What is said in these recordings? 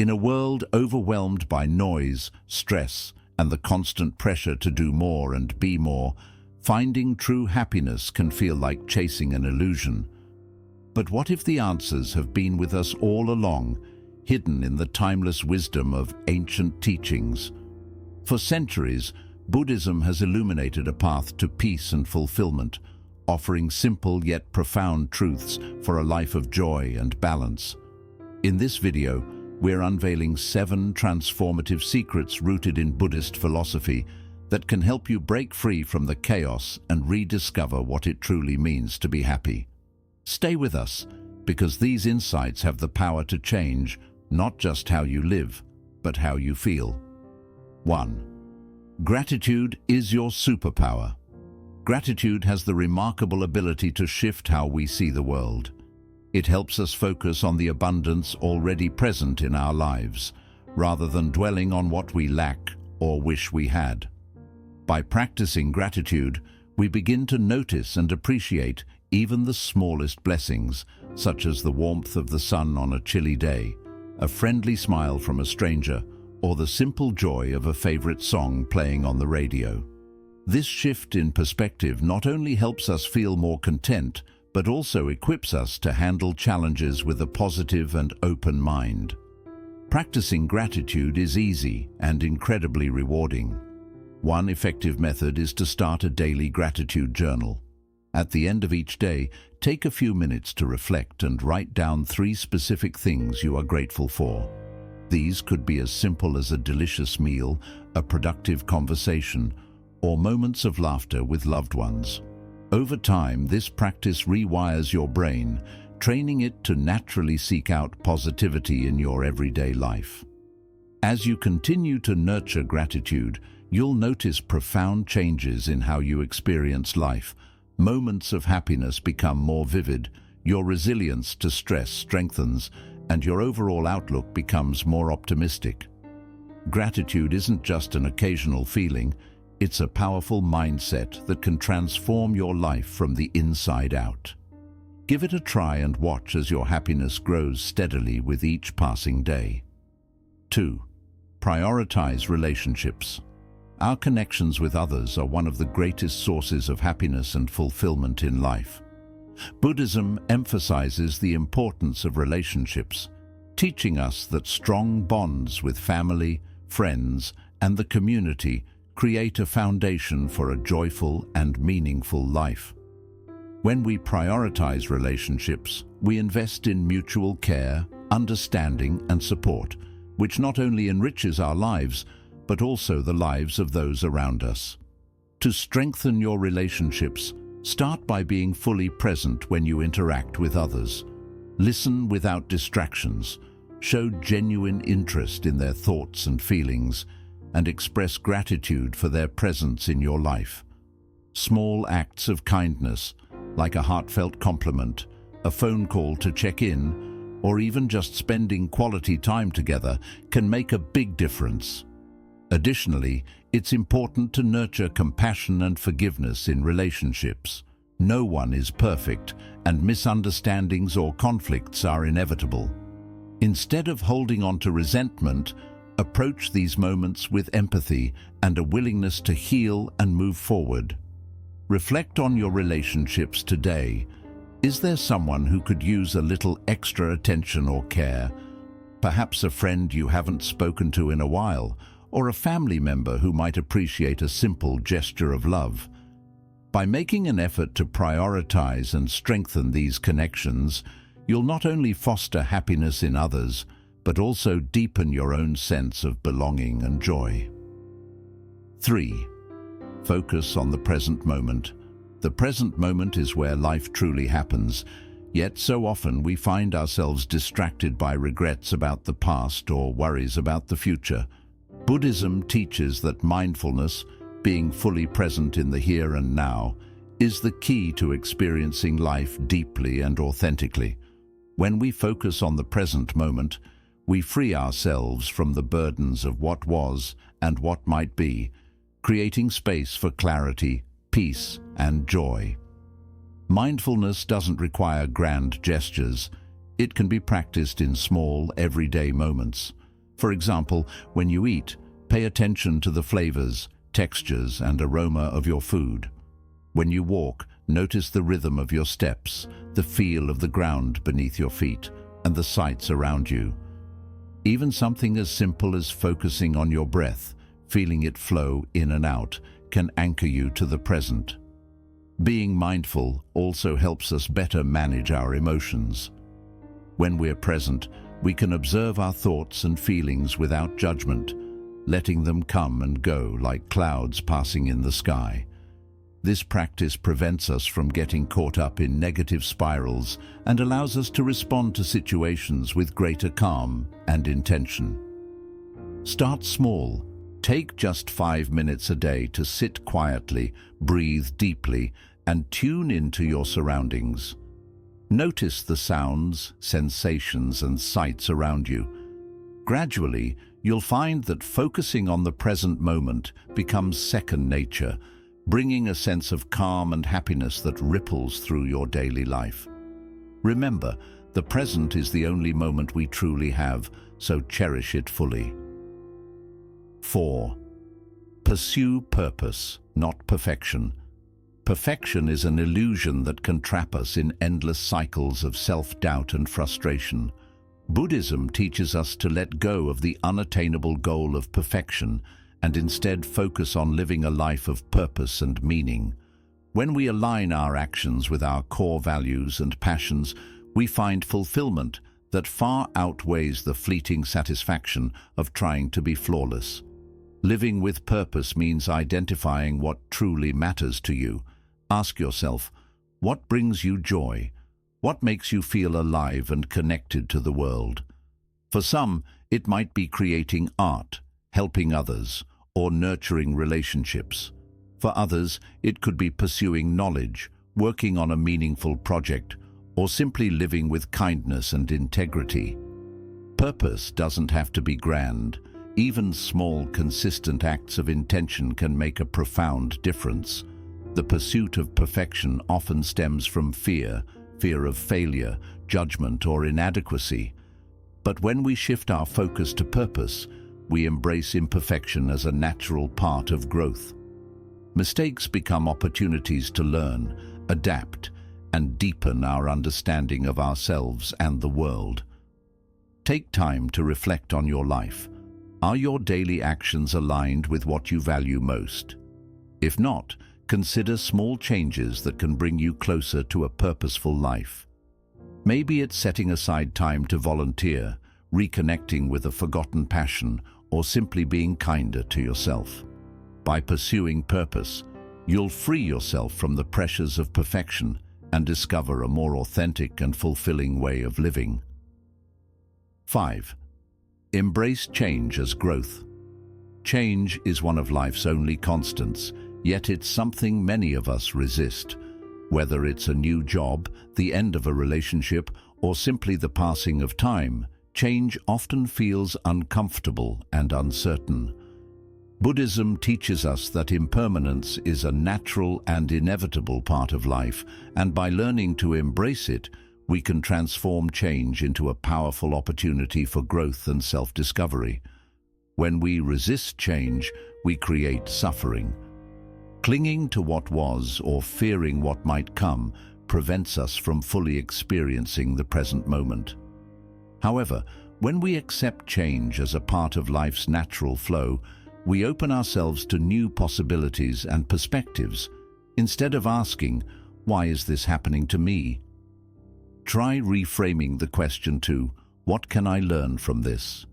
In a world overwhelmed by noise, stress, and the constant pressure to do more and be more, finding true happiness can feel like chasing an illusion. But what if the answers have been with us all along, hidden in the timeless wisdom of ancient teachings? For centuries, Buddhism has illuminated a path to peace and fulfillment, offering simple yet profound truths for a life of joy and balance. In this video, we're unveiling 7 transformative secrets rooted in Buddhist philosophy that can help you break free from the chaos and rediscover what it truly means to be happy. Stay with us, because these insights have the power to change not just how you live, but how you feel. 1. Gratitude is your superpower. Gratitude has the remarkable ability to shift how we see the world. It helps us focus on the abundance already present in our lives, rather than dwelling on what we lack or wish we had. By practicing gratitude, we begin to notice and appreciate even the smallest blessings, such as the warmth of the sun on a chilly day, a friendly smile from a stranger, or the simple joy of a favorite song playing on the radio. This shift in perspective not only helps us feel more content, but also equips us to handle challenges with a positive and open mind. Practicing gratitude is easy and incredibly rewarding. One effective method is to start a daily gratitude journal. At the end of each day, take a few minutes to reflect and write down 3 specific things you are grateful for. These could be as simple as a delicious meal, a productive conversation, or moments of laughter with loved ones. Over time, this practice rewires your brain, training it to naturally seek out positivity in your everyday life. As you continue to nurture gratitude, you'll notice profound changes in how you experience life. Moments of happiness become more vivid, your resilience to stress strengthens, and your overall outlook becomes more optimistic. Gratitude isn't just an occasional feeling, it's a powerful mindset that can transform your life from the inside out. Give it a try and watch as your happiness grows steadily with each passing day. 2. Prioritize relationships. Our connections with others are one of the greatest sources of happiness and fulfillment in life. Buddhism emphasizes the importance of relationships, teaching us that strong bonds with family, friends, and the community create a foundation for a joyful and meaningful life. When we prioritize relationships, we invest in mutual care, understanding, and support, which not only enriches our lives, but also the lives of those around us. To strengthen your relationships, start by being fully present when you interact with others. Listen without distractions, show genuine interest in their thoughts and feelings, and express gratitude for their presence in your life. Small acts of kindness, like a heartfelt compliment, a phone call to check in, or even just spending quality time together, can make a big difference. Additionally, it's important to nurture compassion and forgiveness in relationships. No one is perfect, and misunderstandings or conflicts are inevitable. Instead of holding on to resentment, approach these moments with empathy and a willingness to heal and move forward. Reflect on your relationships today. Is there someone who could use a little extra attention or care? Perhaps a friend you haven't spoken to in a while, or a family member who might appreciate a simple gesture of love. By making an effort to prioritize and strengthen these connections, you'll not only foster happiness in others, but also deepen your own sense of belonging and joy. 3. Focus on the present moment. The present moment is where life truly happens, yet so often we find ourselves distracted by regrets about the past or worries about the future. Buddhism teaches that mindfulness, being fully present in the here and now, is the key to experiencing life deeply and authentically. When we focus on the present moment, we free ourselves from the burdens of what was and what might be, creating space for clarity, peace, and joy. Mindfulness doesn't require grand gestures. It can be practiced in small, everyday moments. For example, when you eat, pay attention to the flavors, textures, and aroma of your food. When you walk, notice the rhythm of your steps, the feel of the ground beneath your feet, and the sights around you. Even something as simple as focusing on your breath, feeling it flow in and out, can anchor you to the present. Being mindful also helps us better manage our emotions. When we're present, we can observe our thoughts and feelings without judgment, letting them come and go like clouds passing in the sky. This practice prevents us from getting caught up in negative spirals and allows us to respond to situations with greater calm and intention. Start small. Take just 5 minutes a day to sit quietly, breathe deeply, and tune into your surroundings. Notice the sounds, sensations, and sights around you. Gradually, you'll find that focusing on the present moment becomes second nature, bringing a sense of calm and happiness that ripples through your daily life. Remember, the present is the only moment we truly have, so cherish it fully. 4. Pursue purpose, not perfection. Perfection is an illusion that can trap us in endless cycles of self-doubt and frustration. Buddhism teaches us to let go of the unattainable goal of perfection and instead focus on living a life of purpose and meaning. When we align our actions with our core values and passions, we find fulfillment that far outweighs the fleeting satisfaction of trying to be flawless. Living with purpose means identifying what truly matters to you. Ask yourself, what brings you joy? What makes you feel alive and connected to the world? For some, it might be creating art, helping others, or nurturing relationships. For others, it could be pursuing knowledge, working on a meaningful project, or simply living with kindness and integrity. Purpose doesn't have to be grand. Even small, consistent acts of intention can make a profound difference. The pursuit of perfection often stems from fear of failure, judgment, or inadequacy. But when we shift our focus to purpose, we embrace imperfection as a natural part of growth. Mistakes become opportunities to learn, adapt, and deepen our understanding of ourselves and the world. Take time to reflect on your life. Are your daily actions aligned with what you value most? If not, consider small changes that can bring you closer to a purposeful life. Maybe it's setting aside time to volunteer, reconnecting with a forgotten passion, or simply being kinder to yourself. By pursuing purpose, you'll free yourself from the pressures of perfection and discover a more authentic and fulfilling way of living. 5. Embrace change as growth. Change is one of life's only constants, yet it's something many of us resist. Whether it's a new job, the end of a relationship, or simply the passing of time, change often feels uncomfortable and uncertain. Buddhism teaches us that impermanence is a natural and inevitable part of life, and by learning to embrace it, we can transform change into a powerful opportunity for growth and self-discovery. When we resist change, we create suffering. Clinging to what was or fearing what might come prevents us from fully experiencing the present moment. However, when we accept change as a part of life's natural flow, we open ourselves to new possibilities and perspectives. Instead of asking, "Why is this happening to me?" try reframing the question to, "What can I learn from this?"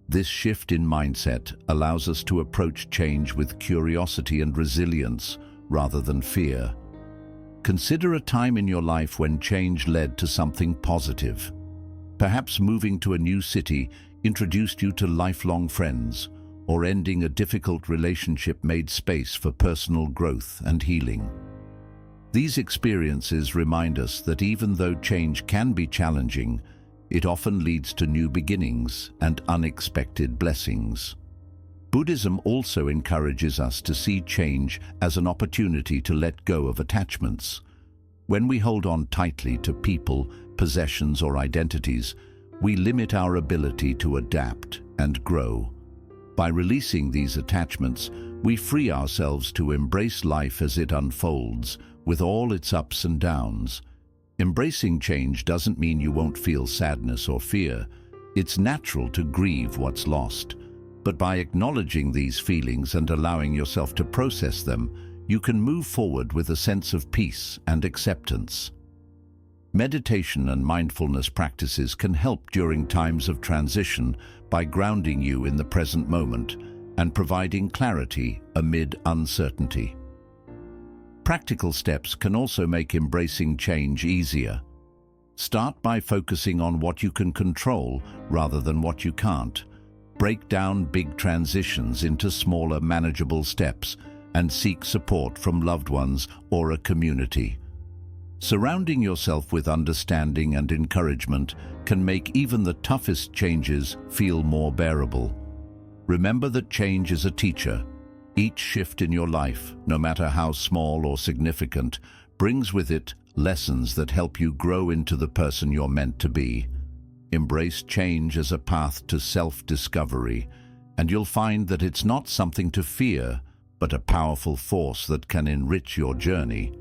This shift in mindset allows us to approach change with curiosity and resilience rather than fear. Consider a time in your life when change led to something positive. Perhaps moving to a new city introduced you to lifelong friends, or ending a difficult relationship made space for personal growth and healing. These experiences remind us that even though change can be challenging, it often leads to new beginnings and unexpected blessings. Buddhism also encourages us to see change as an opportunity to let go of attachments. When we hold on tightly to people, possessions, or identities, we limit our ability to adapt and grow. By releasing these attachments, we free ourselves to embrace life as it unfolds, with all its ups and downs. Embracing change doesn't mean you won't feel sadness or fear. It's natural to grieve what's lost. But by acknowledging these feelings and allowing yourself to process them, you can move forward with a sense of peace and acceptance. Meditation and mindfulness practices can help during times of transition by grounding you in the present moment and providing clarity amid uncertainty. Practical steps can also make embracing change easier. Start by focusing on what you can control rather than what you can't. Break down big transitions into smaller, manageable steps and seek support from loved ones or a community. Surrounding yourself with understanding and encouragement can make even the toughest changes feel more bearable. Remember that change is a teacher. Each shift in your life, no matter how small or significant, brings with it lessons that help you grow into the person you're meant to be. Embrace change as a path to self-discovery, and you'll find that it's not something to fear, but a powerful force that can enrich your journey.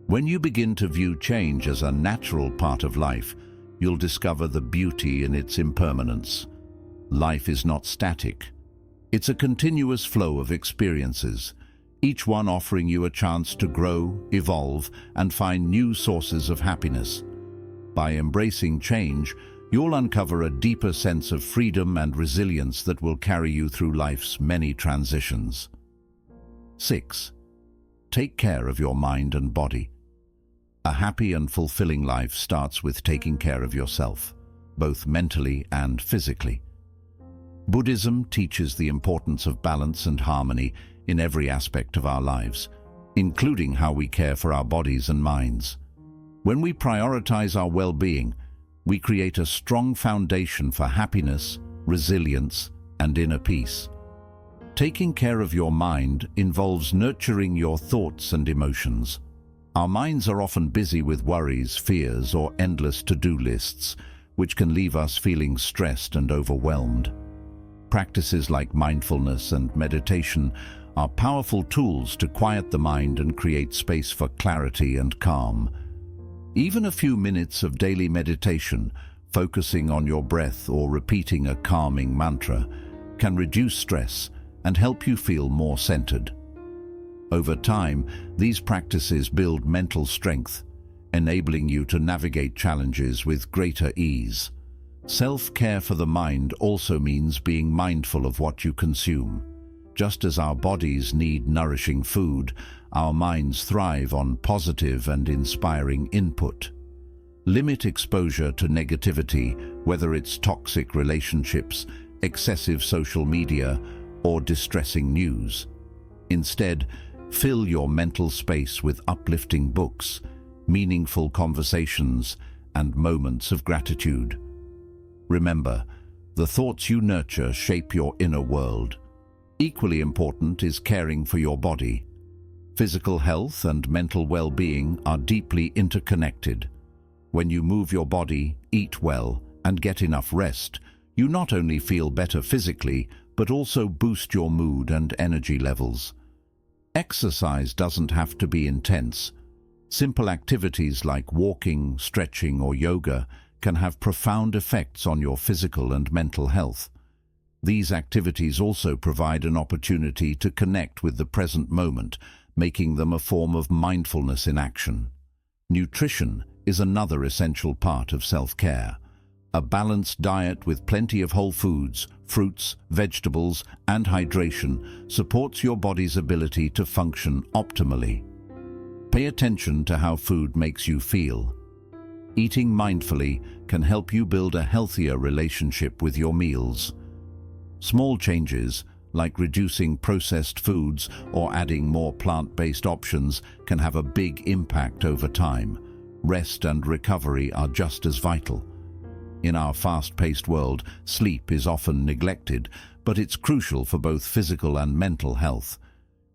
When you begin to view change as a natural part of life, you'll discover the beauty in its impermanence. Life is not static. It's a continuous flow of experiences, each one offering you a chance to grow, evolve, and find new sources of happiness. By embracing change, you'll uncover a deeper sense of freedom and resilience that will carry you through life's many transitions. 6. Take care of your mind and body. A happy and fulfilling life starts with taking care of yourself, both mentally and physically. Buddhism teaches the importance of balance and harmony in every aspect of our lives, including how we care for our bodies and minds. When we prioritize our well-being, we create a strong foundation for happiness, resilience, and inner peace. Taking care of your mind involves nurturing your thoughts and emotions. Our minds are often busy with worries, fears, or endless to-do lists, which can leave us feeling stressed and overwhelmed. Practices like mindfulness and meditation are powerful tools to quiet the mind and create space for clarity and calm. Even a few minutes of daily meditation, focusing on your breath or repeating a calming mantra, can reduce stress and help you feel more centered. Over time, these practices build mental strength, enabling you to navigate challenges with greater ease. Self-care for the mind also means being mindful of what you consume. Just as our bodies need nourishing food, our minds thrive on positive and inspiring input. Limit exposure to negativity, whether it's toxic relationships, excessive social media, or distressing news. Instead, fill your mental space with uplifting books, meaningful conversations, and moments of gratitude. Remember, the thoughts you nurture shape your inner world. Equally important is caring for your body. Physical health and mental well-being are deeply interconnected. When you move your body, eat well, and get enough rest, you not only feel better physically, but also boost your mood and energy levels. Exercise doesn't have to be intense. Simple activities like walking, stretching, or yoga can have profound effects on your physical and mental health. These activities also provide an opportunity to connect with the present moment, making them a form of mindfulness in action. Nutrition is another essential part of self-care. A balanced diet with plenty of whole foods, fruits, vegetables, and hydration supports your body's ability to function optimally. Pay attention to how food makes you feel. Eating mindfully can help you build a healthier relationship with your meals. Small changes, like reducing processed foods or adding more plant-based options, can have a big impact over time. Rest and recovery are just as vital. In our fast-paced world, sleep is often neglected, but it's crucial for both physical and mental health.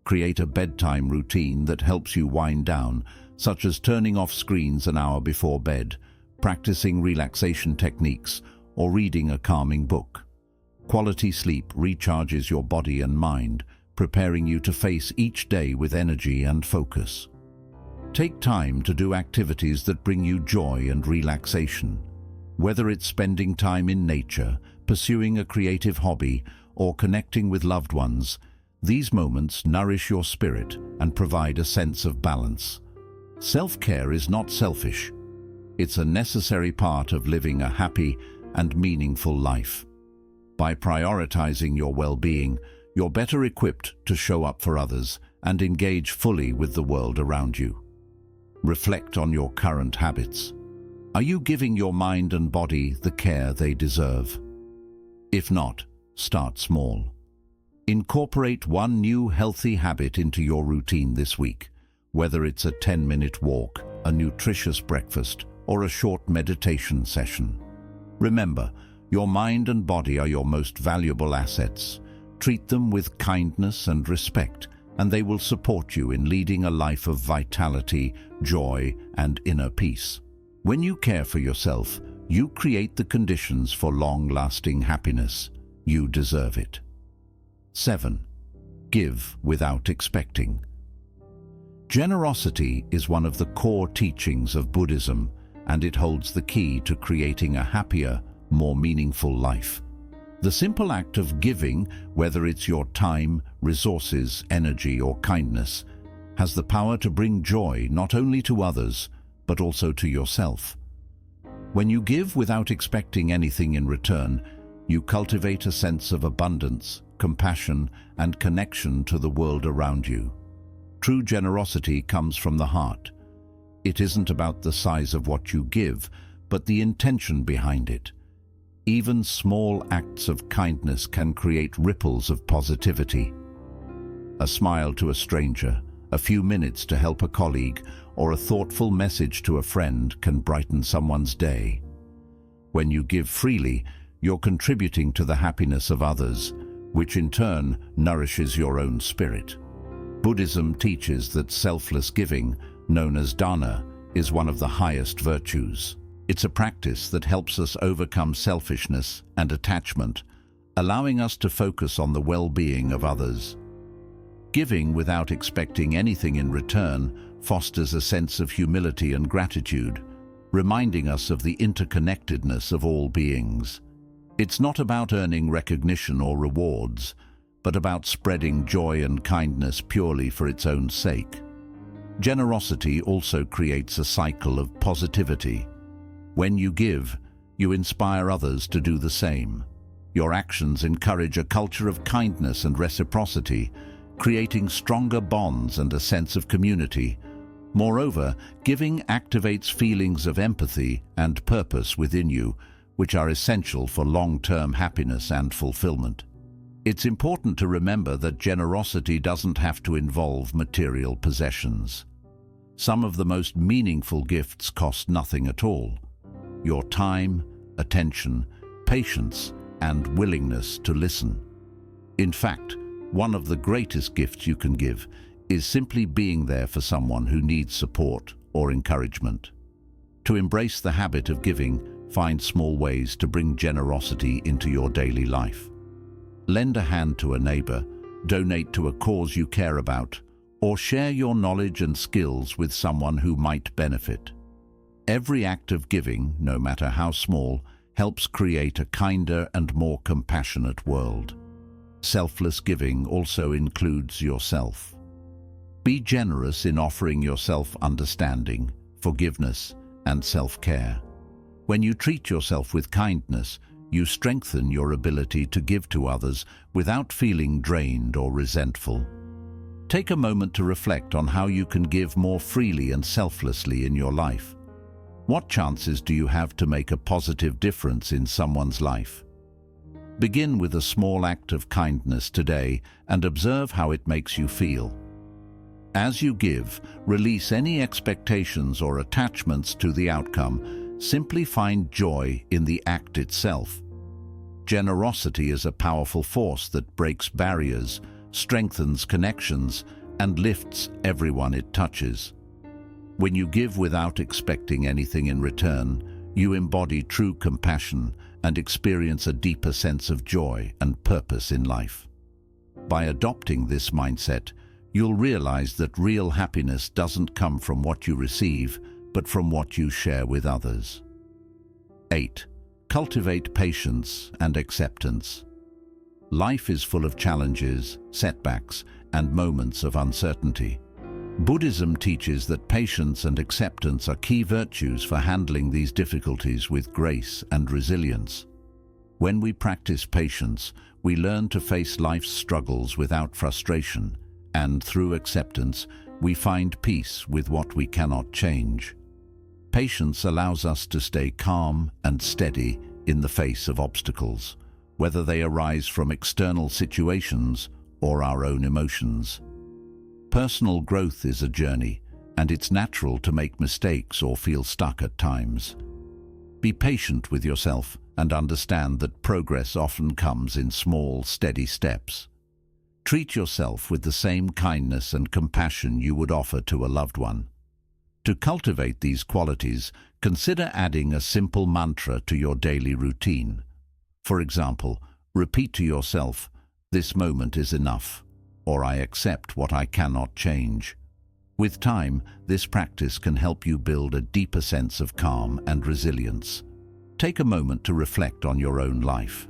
Create a bedtime routine that helps you wind down, such as turning off screens an hour before bed, practicing relaxation techniques, or reading a calming book. Quality sleep recharges your body and mind, preparing you to face each day with energy and focus. Take time to do activities that bring you joy and relaxation. Whether it's spending time in nature, pursuing a creative hobby, or connecting with loved ones, these moments nourish your spirit and provide a sense of balance. Self-care is not selfish. It's a necessary part of living a happy and meaningful life. By prioritizing your well-being, you're better equipped to show up for others and engage fully with the world around you. Reflect on your current habits. Are you giving your mind and body the care they deserve? If not, start small. Incorporate one new healthy habit into your routine this week, whether it's a 10-minute walk, a nutritious breakfast, or a short meditation session. Remember, your mind and body are your most valuable assets. Treat them with kindness and respect, and they will support you in leading a life of vitality, joy, and inner peace. When you care for yourself, you create the conditions for long-lasting happiness. You deserve it. 7. Give without expecting. Generosity is one of the core teachings of Buddhism, and it holds the key to creating a happier, more meaningful life. The simple act of giving, whether it's your time, resources, energy, or kindness, has the power to bring joy not only to others, but also to yourself. When you give without expecting anything in return, you cultivate a sense of abundance, compassion, and connection to the world around you. True generosity comes from the heart. It isn't about the size of what you give, but the intention behind it. Even small acts of kindness can create ripples of positivity. A smile to a stranger, a few minutes to help a colleague, or a thoughtful message to a friend can brighten someone's day. When you give freely, you're contributing to the happiness of others, which in turn nourishes your own spirit. Buddhism teaches that selfless giving, known as dana, is one of the highest virtues. It's a practice that helps us overcome selfishness and attachment, allowing us to focus on the well-being of others. Giving without expecting anything in return fosters a sense of humility and gratitude, reminding us of the interconnectedness of all beings. It's not about earning recognition or rewards, but about spreading joy and kindness purely for its own sake. Generosity also creates a cycle of positivity. When you give, you inspire others to do the same. Your actions encourage a culture of kindness and reciprocity, creating stronger bonds and a sense of community. Moreover, giving activates feelings of empathy and purpose within you, which are essential for long-term happiness and fulfillment. It's important to remember that generosity doesn't have to involve material possessions. Some of the most meaningful gifts cost nothing at all. Your time, attention, patience, and willingness to listen. In fact, one of the greatest gifts you can give is simply being there for someone who needs support or encouragement. To embrace the habit of giving, find small ways to bring generosity into your daily life. Lend a hand to a neighbor, donate to a cause you care about, or share your knowledge and skills with someone who might benefit. Every act of giving, no matter how small, helps create a kinder and more compassionate world. Selfless giving also includes yourself. Be generous in offering yourself understanding, forgiveness, and self-care. When you treat yourself with kindness, you strengthen your ability to give to others without feeling drained or resentful. Take a moment to reflect on how you can give more freely and selflessly in your life. What chances do you have to make a positive difference in someone's life? Begin with a small act of kindness today and observe how it makes you feel. As you give, release any expectations or attachments to the outcome. Simply find joy in the act itself. Generosity is a powerful force that breaks barriers, strengthens connections, and lifts everyone it touches. When you give without expecting anything in return, you embody true compassion and experience a deeper sense of joy and purpose in life. By adopting this mindset, you'll realize that real happiness doesn't come from what you receive, but from what you share with others. 8. Cultivate patience and acceptance. Life is full of challenges, setbacks, and moments of uncertainty. Buddhism teaches that patience and acceptance are key virtues for handling these difficulties with grace and resilience. When we practice patience, we learn to face life's struggles without frustration, and through acceptance, we find peace with what we cannot change. Patience allows us to stay calm and steady in the face of obstacles, whether they arise from external situations or our own emotions. Personal growth is a journey, and it's natural to make mistakes or feel stuck at times. Be patient with yourself and understand that progress often comes in small, steady steps. Treat yourself with the same kindness and compassion you would offer to a loved one. To cultivate these qualities, consider adding a simple mantra to your daily routine. For example, repeat to yourself, "This moment is enough," or "I accept what I cannot change." With time, this practice can help you build a deeper sense of calm and resilience. Take a moment to reflect on your own life.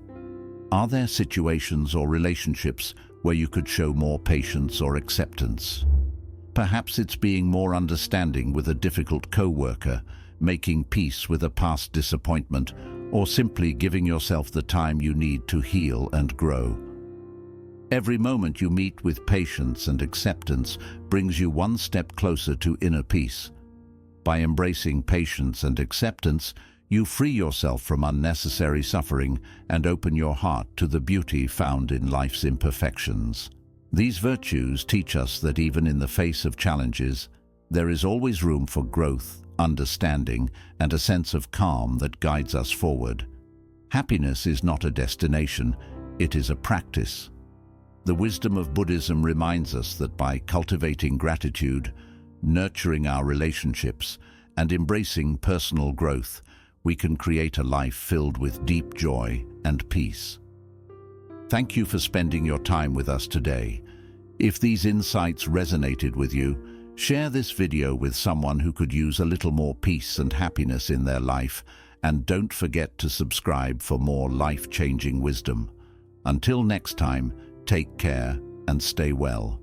Are there situations or relationships where you could show more patience or acceptance? Perhaps it's being more understanding with a difficult co-worker, making peace with a past disappointment, or simply giving yourself the time you need to heal and grow. Every moment you meet with patience and acceptance brings you one step closer to inner peace. By embracing patience and acceptance, you free yourself from unnecessary suffering and open your heart to the beauty found in life's imperfections. These virtues teach us that even in the face of challenges, there is always room for growth, understanding, and a sense of calm that guides us forward. Happiness is not a destination, it is a practice. The wisdom of Buddhism reminds us that by cultivating gratitude, nurturing our relationships, and embracing personal growth, we can create a life filled with deep joy and peace. Thank you for spending your time with us today. If these insights resonated with you, share this video with someone who could use a little more peace and happiness in their life, and don't forget to subscribe for more life-changing wisdom. Until next time, take care and stay well.